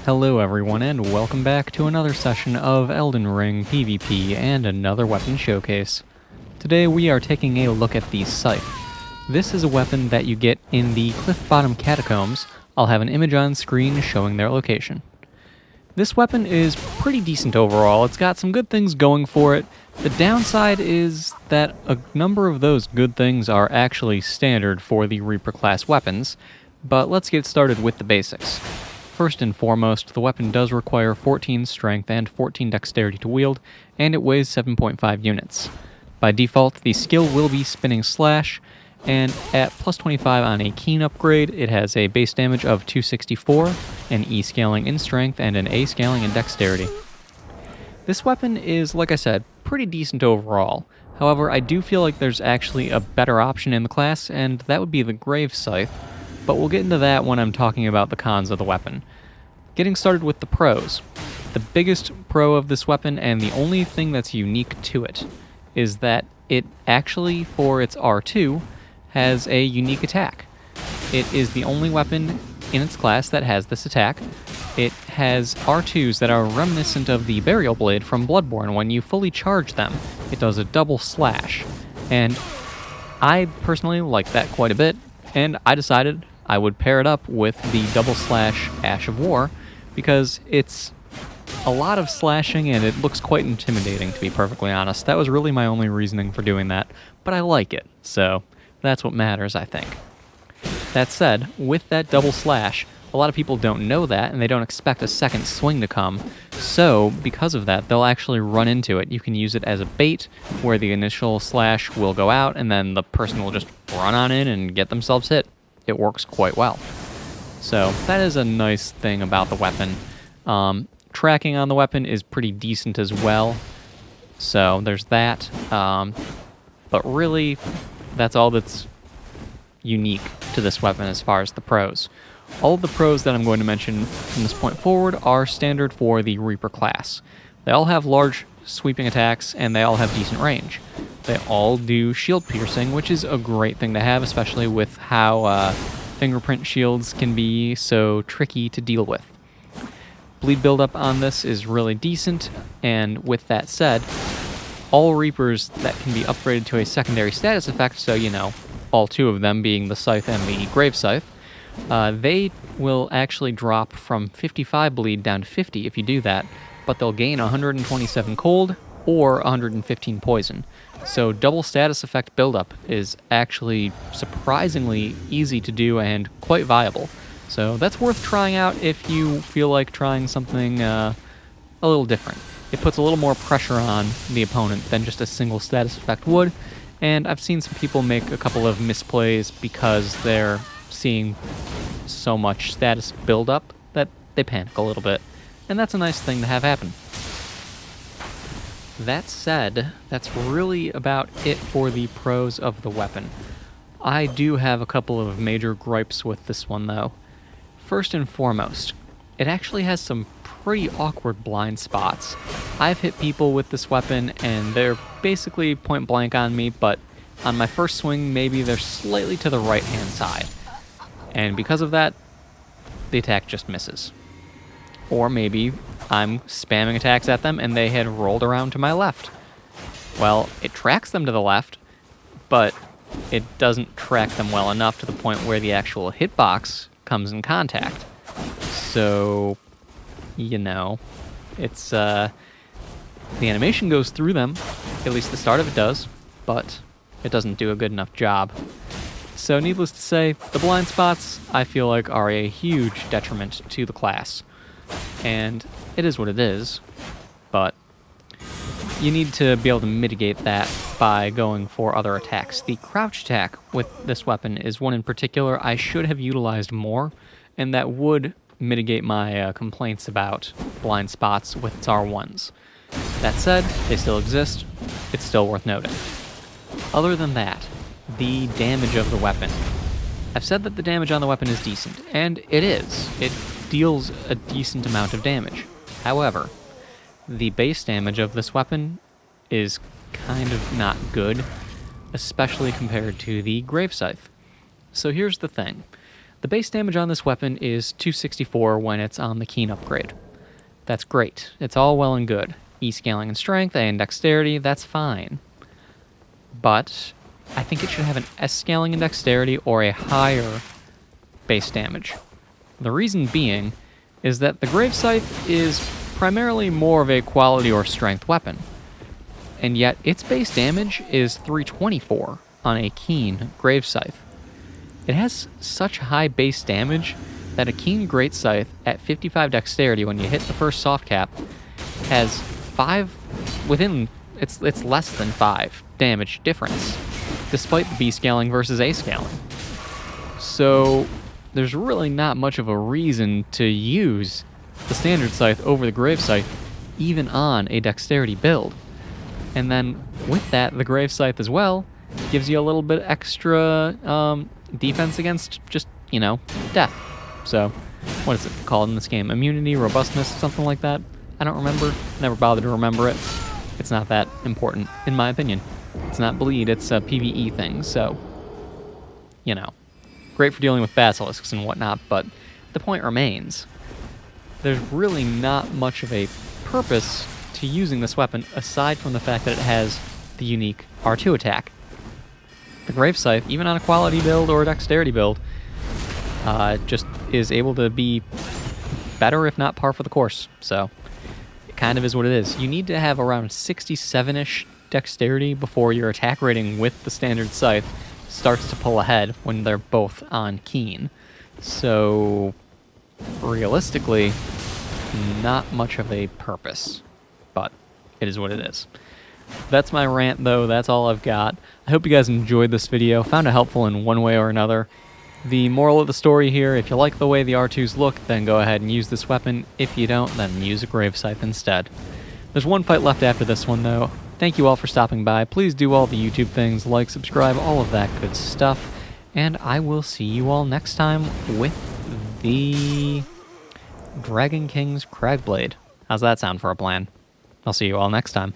Hello everyone and welcome back to another session of Elden Ring PvP and another weapon showcase. Today we are taking a look at the Scythe. This is a weapon that you get in the Cliff Bottom Catacombs. I'll have an image on screen showing their location. This weapon is pretty decent overall. It's got some good things going for it. The downside is that a number of those good things are actually standard for the Reaper class weapons, but let's get started with the basics. First and foremost, the weapon does require 14 strength and 14 dexterity to wield, and it weighs 7.5 units. By default, the skill will be Spinning Slash, and at plus 25 on a Keen upgrade, it has a base damage of 264, an E scaling in strength, and an A scaling in dexterity. This weapon is, like I said, pretty decent overall. However, I do feel like there's actually a better option in the class, and that would be the Grave Scythe, but we'll get into that when I'm talking about the cons of the weapon. Getting started with the pros. The biggest pro of this weapon, and the only thing that's unique to it, is that it actually, for its R2, has a unique attack. It is the only weapon in its class that has this attack. It has R2s that are reminiscent of the Burial Blade from Bloodborne. When you fully charge them, it does a double slash. And I personally like that quite a bit, and I decided I would pair it up with the double slash Ash of War, because it's a lot of slashing and it looks quite intimidating, to be perfectly honest. That was really my only reasoning for doing that, but I like it, so that's what matters, I think. That said, with that double slash, a lot of people don't know that, and they don't expect a second swing to come, so because of that, they'll actually run into it. You can use it as a bait, where the initial slash will go out, and then the person will just run on in and get themselves hit. It works quite well. So that is a nice thing about the weapon. Tracking on the weapon is pretty decent as well, so there's that. But really, that's all that's unique to this weapon as far as the pros. All of the pros that I'm going to mention from this point forward are standard for the Reaper class. They all have large sweeping attacks, and they all have decent range. They all do shield piercing, which is a great thing to have, especially with how fingerprint shields can be so tricky to deal with. Bleed buildup on this is really decent, and with that said, all Reapers that can be upgraded to a secondary status effect, so all two of them being the Scythe and the Grave Scythe, they will actually drop from 55 bleed down to 50 if you do that, but they'll gain 127 cold or 115 poison. So double status effect buildup is actually surprisingly easy to do and quite viable. So that's worth trying out if you feel like trying something a little different. It puts a little more pressure on the opponent than just a single status effect would, and I've seen some people make a couple of misplays because they're seeing so much status buildup that they panic a little bit, and that's a nice thing to have happen. That said, that's really about it for the pros of the weapon. I do have a couple of major gripes with this one, though. First and foremost, it actually has some pretty awkward blind spots. I've hit people with this weapon, and they're basically point blank on me, but on my first swing, maybe they're slightly to the right-hand side. And because of that, the attack just misses. Or maybe I'm spamming attacks at them and they had rolled around to my left. Well, it tracks them to the left, but it doesn't track them well enough to the point where the actual hitbox comes in contact. So, it's, the animation goes through them, at least the start of it does, but it doesn't do a good enough job. So needless to say, the blind spots, I feel like, are a huge detriment to the class. And it is what it is, but you need to be able to mitigate that by going for other attacks. The crouch attack with this weapon is one in particular I should have utilized more, and that would mitigate my complaints about blind spots with its R1s. That said, they still exist. It's still worth noting. Other than that, the damage of the weapon. I've said that the damage on the weapon is decent, and it is. It deals a decent amount of damage. However, the base damage of this weapon is kind of not good, especially compared to the Grave Scythe. So here's the thing. The base damage on this weapon is 264 when it's on the Keen upgrade. That's great. It's all well and good. E scaling and strength, A and dexterity, that's fine. But I think it should have an S scaling and dexterity or a higher base damage. The reason being is that the Grave Scythe is primarily more of a quality or strength weapon, and yet its base damage is 324 on a Keen Grave Scythe. It has such high base damage that a Keen Great Scythe at 55 dexterity, when you hit the first soft cap, has 5 within, it's less than 5 damage difference, despite the B scaling versus A scaling. So there's really not much of a reason to use the Standard Scythe over the Grave Scythe, even on a dexterity build. And then with that, the Grave Scythe as well gives you a little bit extra defense against just, death. So, what is it called in this game? Immunity, robustness, something like that? I don't remember. Never bothered to remember it. It's not that important, in my opinion. It's not bleed, it's a PvE thing, so, great for dealing with basilisks and whatnot, but the point remains. There's really not much of a purpose to using this weapon aside from the fact that it has the unique R2 attack. The Grave Scythe, even on a quality build or a dexterity build, just is able to be better, if not par for the course. So it kind of is what it is. You need to have around 67-ish dexterity before your attack rating with the Standard Scythe starts to pull ahead when they're both on Keen. So realistically, not much of a purpose, but it is what it is. That's my rant, though. That's all I've got. I hope you guys enjoyed this video, found it helpful in one way or another. The moral of the story here, if you like the way the R2s look, then go ahead and use this weapon. If you don't, then use a Grave Scythe instead. There's one fight left after this one, though. Thank you all for stopping by. Please do all the YouTube things, like, subscribe, all of that good stuff. And I will see you all next time with the Dragon King's Cragblade. How's that sound for a plan? I'll see you all next time.